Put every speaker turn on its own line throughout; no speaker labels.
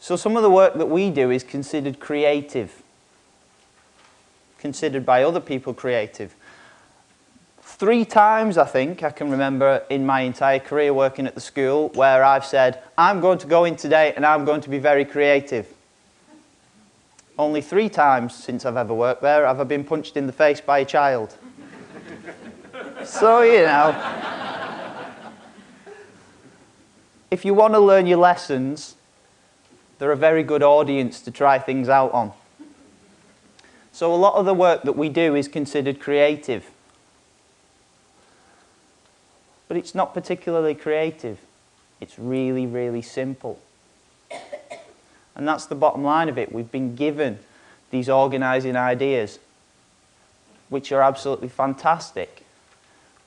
So some of the work that we do is considered creative, considered by other people creative. 3 times, I think, I can remember in my entire career working at the school where I've said, I'm going to go in today and I'm going to be very creative. Only 3 times since I've ever worked there have I been punched in the face by a child. So, you know, if you want to learn your lessons, they're a very good audience to try things out on. So a lot of the work that we do is considered creative. But it's not particularly creative. It's really, really simple. And that's the bottom line of it. We've been given these organising ideas, which are absolutely fantastic.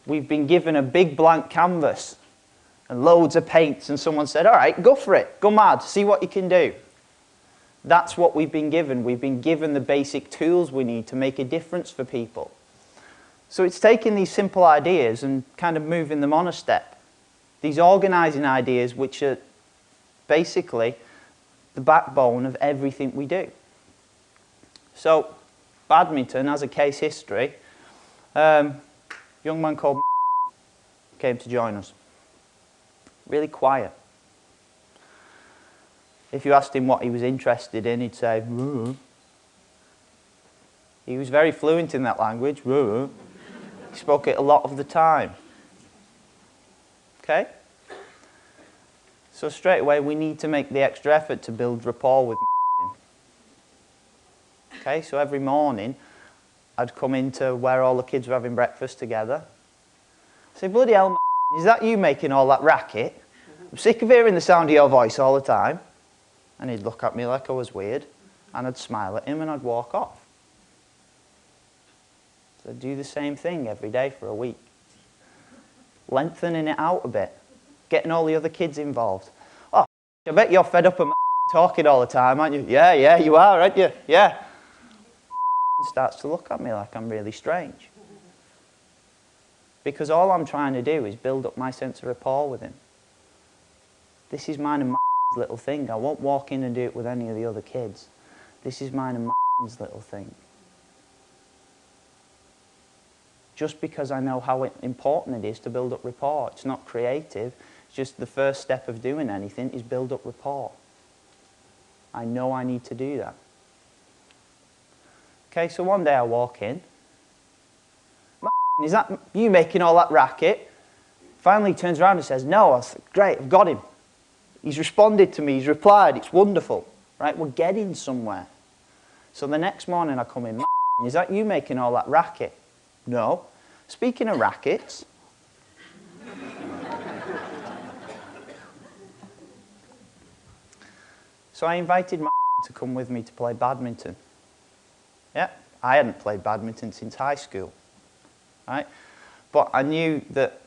We've been given a big blank canvas and loads of paints, and someone said, all right, go for it, go mad, see what you can do. That's what we've been given. We've been given the basic tools we need to make a difference for people. So it's taking these simple ideas and kind of moving them on a step. These organising ideas, which are basically the backbone of everything we do. So, badminton has a case history. Young man called came to join us. Really quiet. If you asked him what he was interested in, he'd say, "Woo." He was very fluent in that language. Woo. He spoke it a lot of the time. Okay? So straight away, we need to make the extra effort to build rapport with Okay, so every morning, I'd come into where all the kids were having breakfast together. I'd say, bloody hell, is that you making all that racket? I'm sick of hearing the sound of your voice all the time. And he'd look at me like I was weird, and I'd smile at him and I'd walk off. So I'd do the same thing every day for a week. Lengthening it out a bit. Getting all the other kids involved. Oh, I bet you're fed up of talking all the time, aren't you? Yeah, you are, aren't you? Yeah. He starts to look at me like I'm really strange. Because all I'm trying to do is build up my sense of rapport with him. This is mine and little thing. I won't walk in and do it with any of the other kids. This is mine and little thing. Just because I know how important it is to build up rapport. It's not creative. It's just the first step of doing anything is build up rapport. I know I need to do that. Okay, so one day I walk in. Is that you making all that racket? Finally he turns around and says, no. I said, great, I've got him. He's responded to me, he's replied, it's wonderful. Right, we're getting somewhere. So the next morning I come in, is that you making all that racket? No. Speaking of rackets, so I invited to come with me to play badminton. Yeah, I hadn't played badminton since high school, right? But I knew that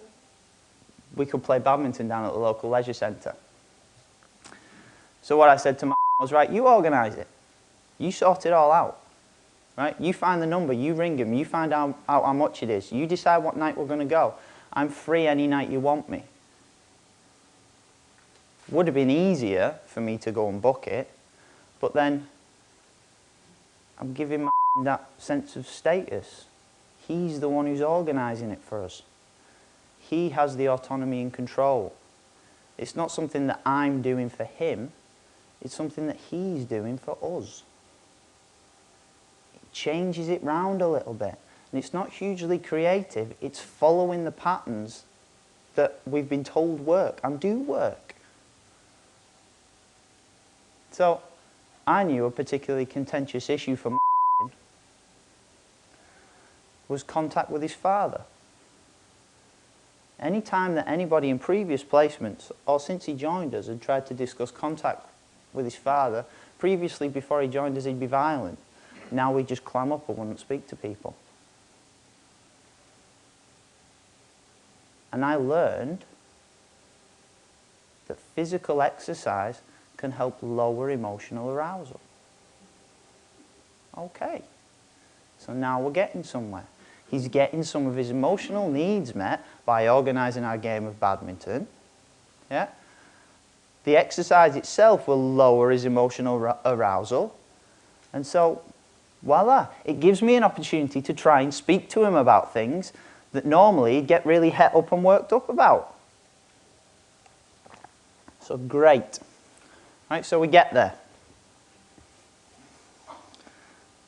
we could play badminton down at the local leisure centre. So what I said to was, right, you organise it. You sort it all out. Right? You find the number, you ring him, you find out how much it is. You decide what night we're going to go. I'm free any night you want me. Would have been easier for me to go and book it, but then I'm giving that sense of status. He's the one who's organising it for us. He has the autonomy and control. It's not something that I'm doing for him, it's something that he's doing for us. Changes it round a little bit. And it's not hugely creative, it's following the patterns that we've been told work and do work. So I knew a particularly contentious issue for was contact with his father. Any time that anybody in previous placements or since he joined us had tried to discuss contact with his father, previously before he joined us he'd be violent. Now we just clam up and wouldn't speak to people. And I learned that physical exercise can help lower emotional arousal. Okay, so now we're getting somewhere. He's getting some of his emotional needs met by organising our game of badminton. Yeah? The exercise itself will lower his emotional arousal. And so, voila, it gives me an opportunity to try and speak to him about things that normally he'd get really het up and worked up about. So great. Right, so we get there.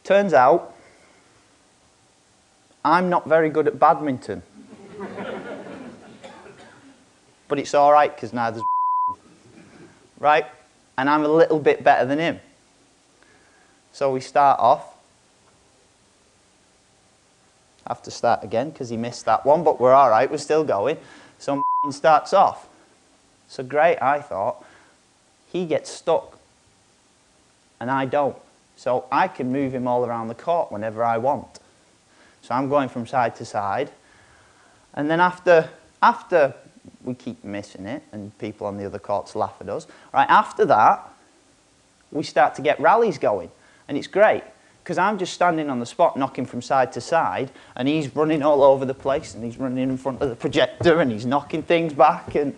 Turns out, I'm not very good at badminton. But it's all right, because neither's right? And I'm a little bit better than him. So we start off. I have to start again, because he missed that one, but we're all right, we're still going. So starts off. So great, I thought. He gets stuck, and I don't. So I can move him all around the court whenever I want. So I'm going from side to side. And then after we keep missing it, and people on the other courts laugh at us, right, after that, we start to get rallies going. And it's great, because I'm just standing on the spot, knocking from side to side, and he's running all over the place, and he's running in front of the projector, and he's knocking things back. And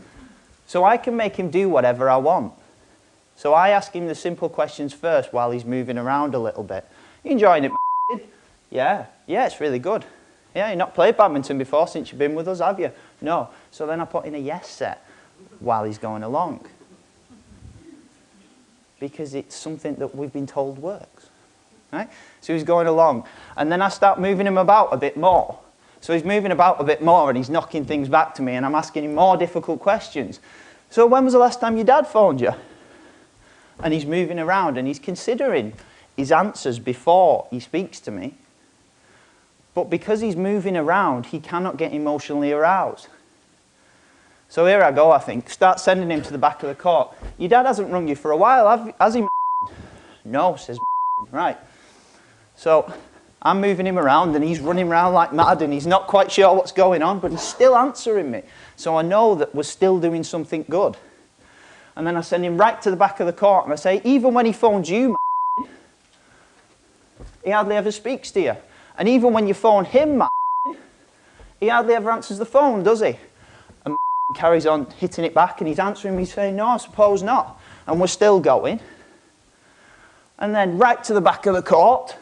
so I can make him do whatever I want. So I ask him the simple questions first while he's moving around a little bit. You enjoying it, m***? Yeah, it's really good. Yeah, you've not played badminton before since you've been with us, have you? No. So then I put in a yes set while he's going along. Because it's something that we've been told works. Right? So he's going along. And then I start moving him about a bit more. So he's moving about a bit more and he's knocking things back to me and I'm asking him more difficult questions. So when was the last time your dad phoned you? And he's moving around and he's considering his answers before he speaks to me. But because he's moving around, he cannot get emotionally aroused. So here I go, I think. Start sending him to the back of the court. Your dad hasn't rung you for a while, has he? No, says right. So I'm moving him around and he's running around like mad and he's not quite sure what's going on, but he's still answering me. So I know that we're still doing something good. And then I send him right to the back of the court and I say, even when he phones you, he hardly ever speaks to you. And even when you phone him, he hardly ever answers the phone, does he? And carries on hitting it back and he's answering me saying, no, I suppose not. And we're still going. And then right to the back of the court.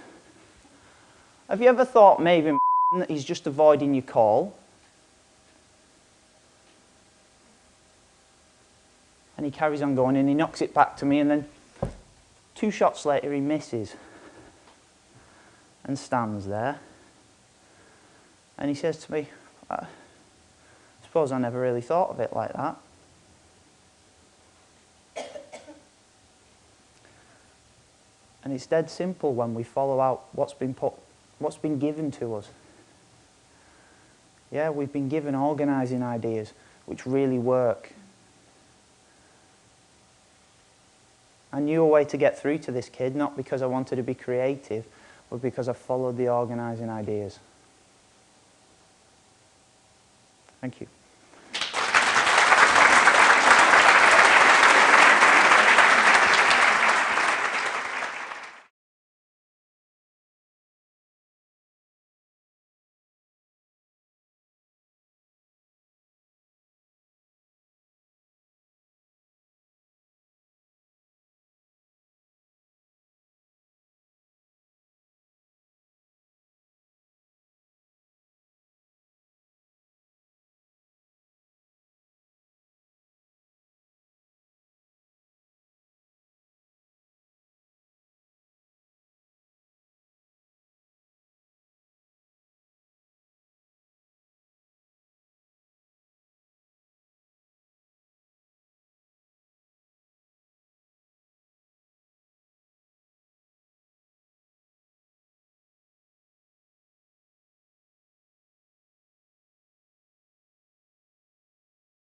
Have you ever thought maybe that he's just avoiding your call? And he carries on going and he knocks it back to me and then 2 shots later he misses. And stands there. And he says to me, I suppose I never really thought of it like that. And it's dead simple when we follow out what's been given to us. Yeah, we've been given organising ideas which really work. I knew a way to get through to this kid, not because I wanted to be creative, but because I followed the organising ideas. Thank you.